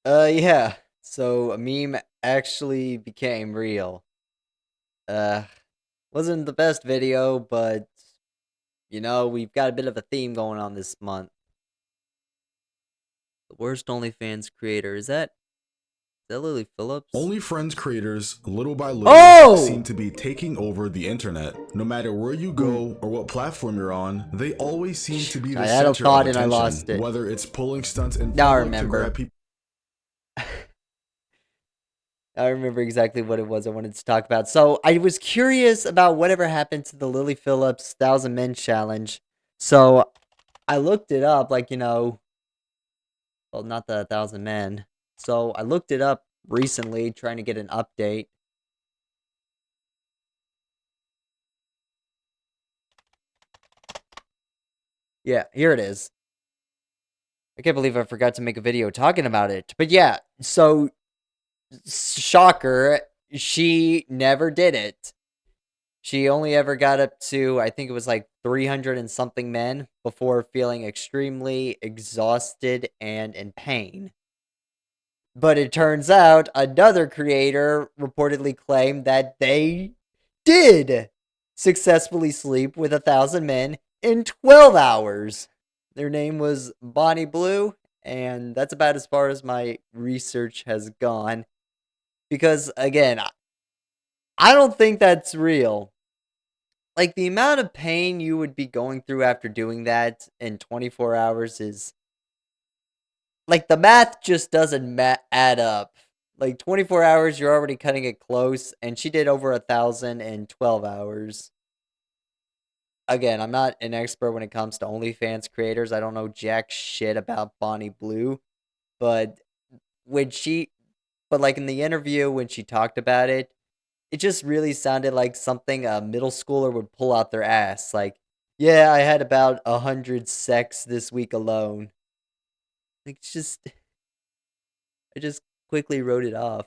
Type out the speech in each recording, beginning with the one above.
Yeah. So a meme actually became real. Uh, wasn't the best video, but we've got a bit of a theme going on this month. The worst OnlyFans creator is that Lily Phillips? OnlyFans creators, little by little, seem Oh! to be taking over the internet. No matter where you Ooh, go or what platform you're on, they always seem to be the I had a center of thought and I attention, lost it. whether it's pulling stunts in Now I public to remember. grab people. I remember exactly what it was I wanted to talk about. So I was curious about whatever happened to the Lily Phillips 1,000 Men challenge. So I looked it up, well, not the 1,000 Men. So I looked it up recently, trying to get an update. Yeah, here it is. I can't believe I forgot to make a video talking about it. But yeah, so shocker, she never did it. She only ever got up to, I think it was like 300 and something men before feeling extremely exhausted and in pain. But it turns out another creator reportedly claimed that they did successfully sleep with 1,000 men in 12 hours. Their name was Bonnie Blue, and that's about as far as my research has gone. Because, again, I don't think that's real. Like, the amount of pain you would be going through after doing that in 24 hours is. Like, the math just doesn't add up. Like, 24 hours, you're already cutting it close, and she did over 1,000 in 12 hours. Again, I'm not an expert when it comes to OnlyFans creators. I don't know jack shit about Bonnie Blue, but when she, but like in the interview when she talked about it, it just really sounded like something a middle schooler would pull out their ass. Like, yeah, I had about 100 sex this week alone. Like, it's just, I just quickly wrote it off.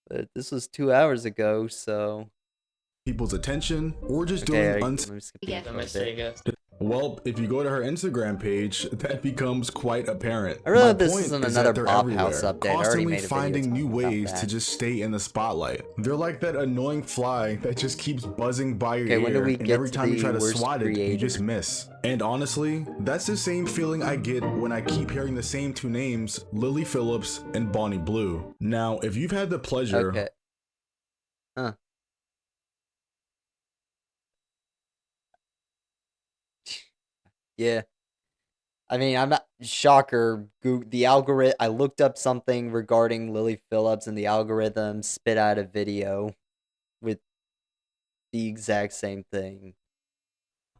But this was 2 hours ago, so People's attention or just doing okay. uns. Let me skip the intro a bit. Well, if you go to her Instagram page, that becomes quite apparent. I really My hope this point isn't is another that they're Bop House everywhere, update. I already constantly made a video finding new talking about ways to that. just stay in the spotlight. They're like that annoying fly that just keeps buzzing by your Okay, when do ear, we and get every to time you the try to worst swat it, you just creator? miss. And honestly, that's the same feeling I get when I keep hearing the same two names, Lily Phillips and Bonnie Blue. Now, if you've had the pleasure. Okay. Huh. Yeah. I mean, I'm not shocker. The algorithm. I looked up something regarding Lily Phillips, and the algorithm spit out a video with the exact same thing.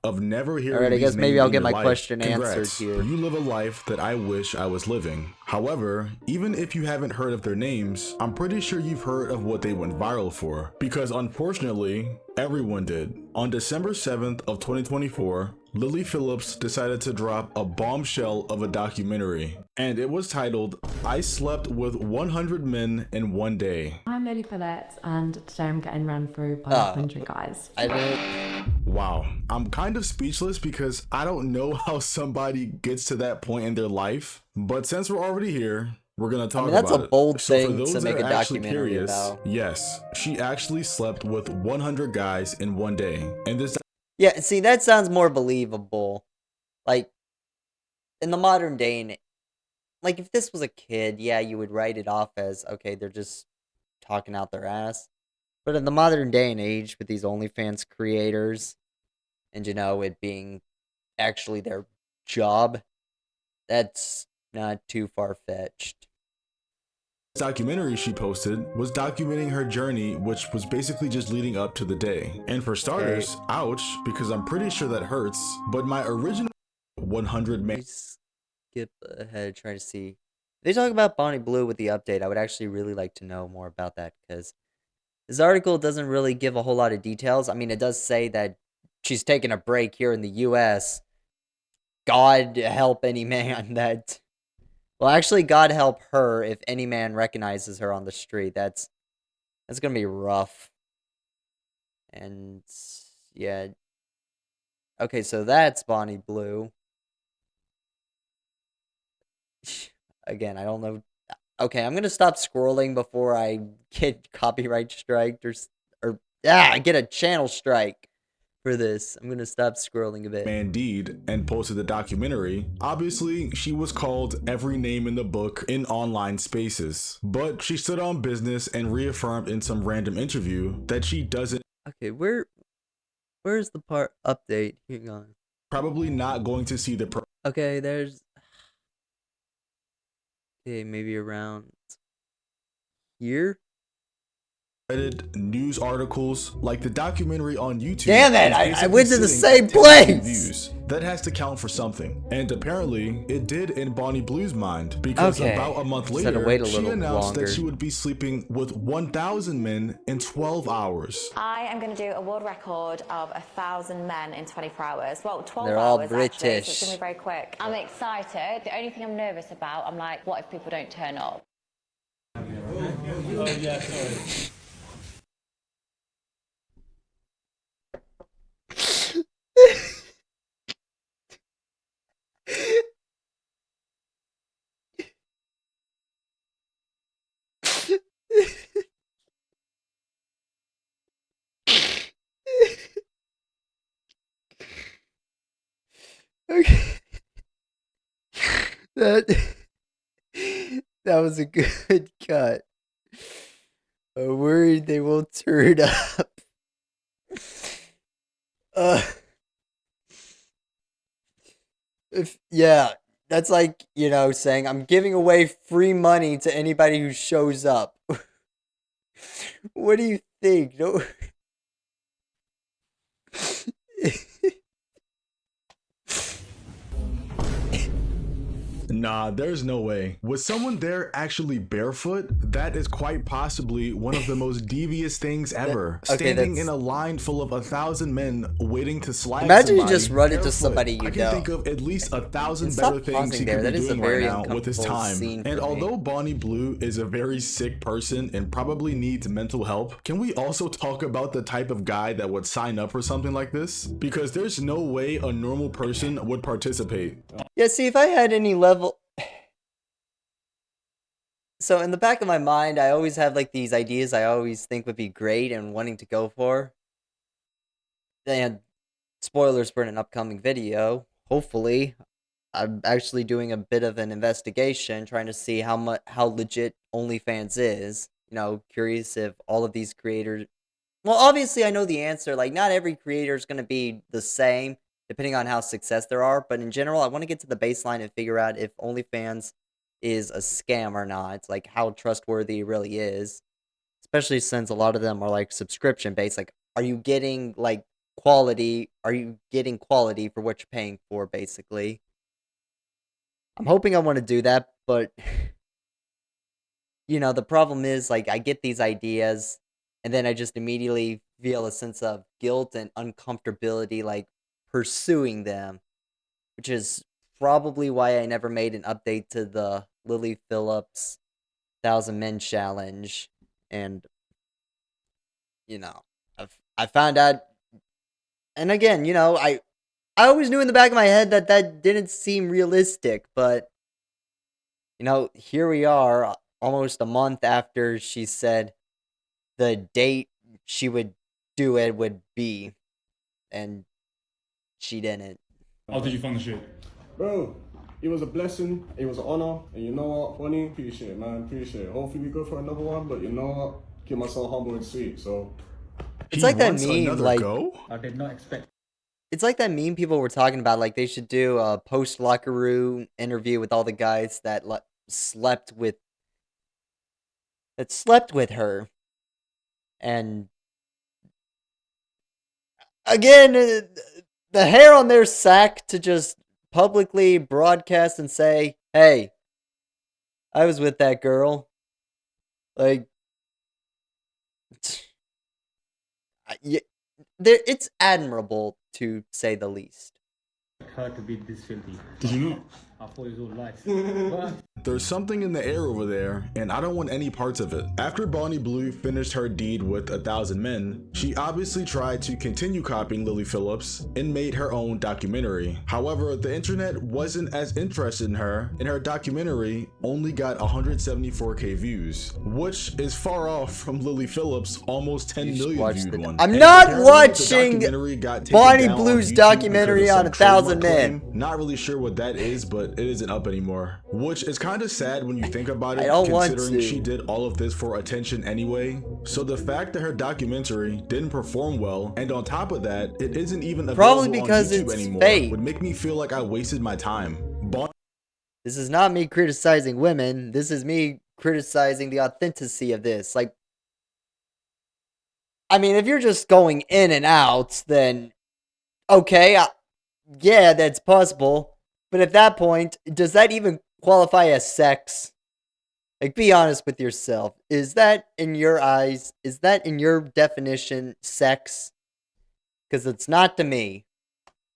Of never All right, hearing I these guess maybe names I'll in get your my life, question answered congrats. here. You live a life that I wish I was living. However, even if you haven't heard of their names, I'm pretty sure you've heard of what they went viral for. Because unfortunately, everyone did. On December 7th of 2024, Lily Phillips decided to drop a bombshell of a documentary, and it was titled, I Slept with 100 Men in One Day. I'm Lily Phillips, and today I'm getting run through by Uh, 100 guys. I don't. Wow, I'm kind of speechless because I don't know how somebody gets to that point in their life. But since we're already here, we're gonna I talk mean, that's a about it. bold So for thing to those that make are a actually documentary curious, about. yes, she actually slept with 100 guys in one day. And this Yeah, see, that sounds more believable. Like, in the modern day, and like, if this was a kid, yeah, you would write it off as, okay, they're just talking out their ass. But in the modern day and age, with these OnlyFans creators, and it being actually their job, that's not too far fetched. documentary she posted was documenting her journey, which was basically just leading up to the day. And for Okay, starters, ouch, because I'm pretty sure that hurts, but my original 100 let me skip ahead, try to see. If they talk about Bonnie Blue with the update, I would actually really like to know more about that, because this article doesn't really give a whole lot of details. I mean, it does say that she's taking a break here in the US. God help any man that. Well, actually, God help her if any man recognizes her on the street. That's gonna be rough. And yeah. Okay, so that's Bonnie Blue. Again, I don't know. Okay, I'm gonna stop scrolling before I get copyright striked or get a channel strike for this. I'm gonna stop scrolling a bit. Indeed, and posted the documentary. Obviously, she was called every name in the book in online spaces, but she stood on business and reaffirmed in some random interview that she doesn't. Okay, where's the part update? Hang on. Probably not going to see the. Okay, there's. Okay, maybe around here. News articles like the documentary on YouTube. Damn it! I went to the same place. Views. That has to count for something, and apparently it did in Bonnie Blue's mind, because about a month later, she announced that she would be sleeping with 1,000 men in 12 hours. I am going to do a world record of 1,000 men in 24 hours. Well, 12 They're hours all actually, British. so it's going to be very quick. I'm excited. The only thing I'm nervous about, I'm like, what if people don't turn up? Oh yeah, sorry. Okay. That was a good cut. I'm worried they won't turn up. That's like, saying I'm giving away free money to anybody who shows up. What do you think? No. Nah, there's no way. Was someone there actually barefoot? That is quite possibly one of the most devious things ever. Standing in a line full of 1,000 men waiting to slag Imagine somebody you just run into barefoot. somebody you know. I can think of at least 1,000 better things he could be doing right now with his time. And although Bonnie Blue is a very sick person and probably needs mental help, can we also talk about the type of guy that would sign up for something like this? Because there's no way a normal person would participate. Yeah, see, if I had any level... So in the back of my mind, I always have like these ideas I always think would be great and wanting to go for. And spoilers for an upcoming video. Hopefully, I'm actually doing a bit of an investigation, trying to see how legit OnlyFans is. Curious if all of these creators... Well, obviously, I know the answer. Like, not every creator is going to be the same, depending on how success there are. But in general, I want to get to the baseline and figure out if OnlyFans is a scam or not. Like, how trustworthy it really is. Especially since a lot of them are, like, subscription-based. Like, are you getting, like, quality? Are you getting quality for what you're paying for, basically? I'm hoping I want to do that, but... the problem is, like, I get these ideas... And then I just immediately feel a sense of guilt and uncomfortability, like, pursuing them. Which is probably why I never made an update to the Lily Phillips 1,000 Men Challenge. And, I found out... And again, I always knew in the back of my head that didn't seem realistic. But, here we are, almost a month after she said... the date she would do it would be, and she didn't. How did you find the shoot? Bro, it was a blessing, it was an honor, and you know what, Bonnie? Appreciate it, man, appreciate it. Hopefully we go for another one, but you know what? Keep myself humble and sweet, so... It's like that meme, like... I did not expect... It's like that meme people were talking about, like they should do a post-locker room interview with all the guys that slept with her. And again, the hair on their sack to just publicly broadcast and say, hey, I was with that girl. Like, it's admirable to say the least. Her to be this filthy. Did you not? I thought it was all lies. But There's something in the air over there, and I don't want any parts of it. After Bonnie Blue finished her deed with 1,000 Men, she obviously tried to continue copying Lily Phillips and made her own documentary. However, the internet wasn't as interested in her, and her documentary only got 174k views, which is far off from Lily Phillips' almost 10 You should million watch viewed the- one. I'm And not apparently, the watching documentary got taken Bonnie down on Blue's YouTube documentary because of on some 1,000 trademark Men. claim. Not really sure what that is, but it isn't up anymore, which is kind of sad when you think about it, I don't want considering to. she did all of this for attention anyway. So the fact that her documentary didn't perform well, and on top of that, it isn't even Probably available because on YouTube it's anymore, fake. would make me feel like I wasted my time. This is not me criticizing women. This is me criticizing the authenticity of this. Like, I mean, if you're just going in and out, then okay, yeah, that's possible. But at that point, does that even qualify as sex? Like, be honest with yourself. Is that in your eyes? Is that in your definition sex? Because it's not to me.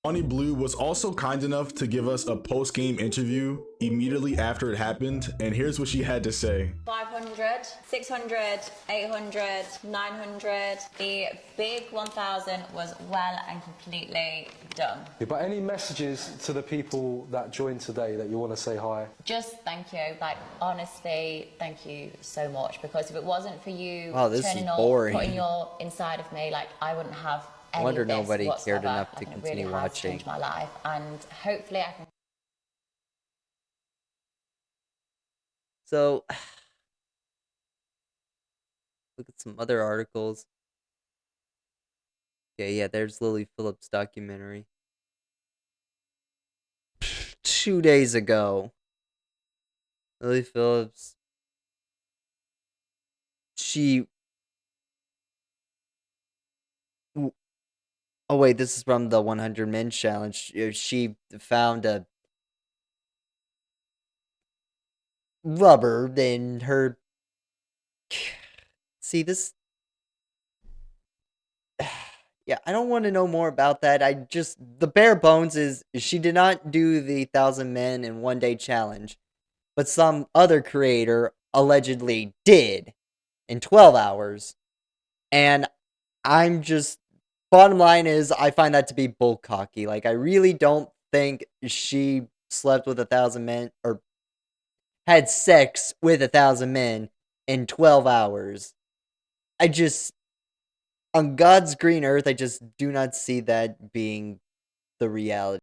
Bonnie Blue was also kind enough to give us a post-game interview immediately after it happened, and here's what she had to say. 500, 600, 800, 900. The big 1,000 was well and completely done. Yeah, but any messages to the people that joined today that you want to say hi? Just thank you. Like, honestly, thank you so much. Because if it wasn't for you Wow, this is turning up, boring. putting your inside of me, like, I wouldn't have any wonder of this nobody cared whatsoever. enough to I think it continue really has watching. changed my life. And hopefully I can... So, look at some other articles. Okay, yeah, there's Lily Phillips' documentary. 2 days ago. Lily Phillips. She. Oh, wait, this is from the 100 Men Challenge. She found a rubber in her. See, this. Yeah, I don't want to know more about that. The bare bones is she did not do the 1,000 Men in 1 day challenge, but some other creator allegedly did in 12 hours. And bottom line is, I find that to be bull cocky. Like, I really don't think she slept with 1,000 men or had sex with 1,000 men in 12 hours. On God's green earth, I just do not see that being the reality.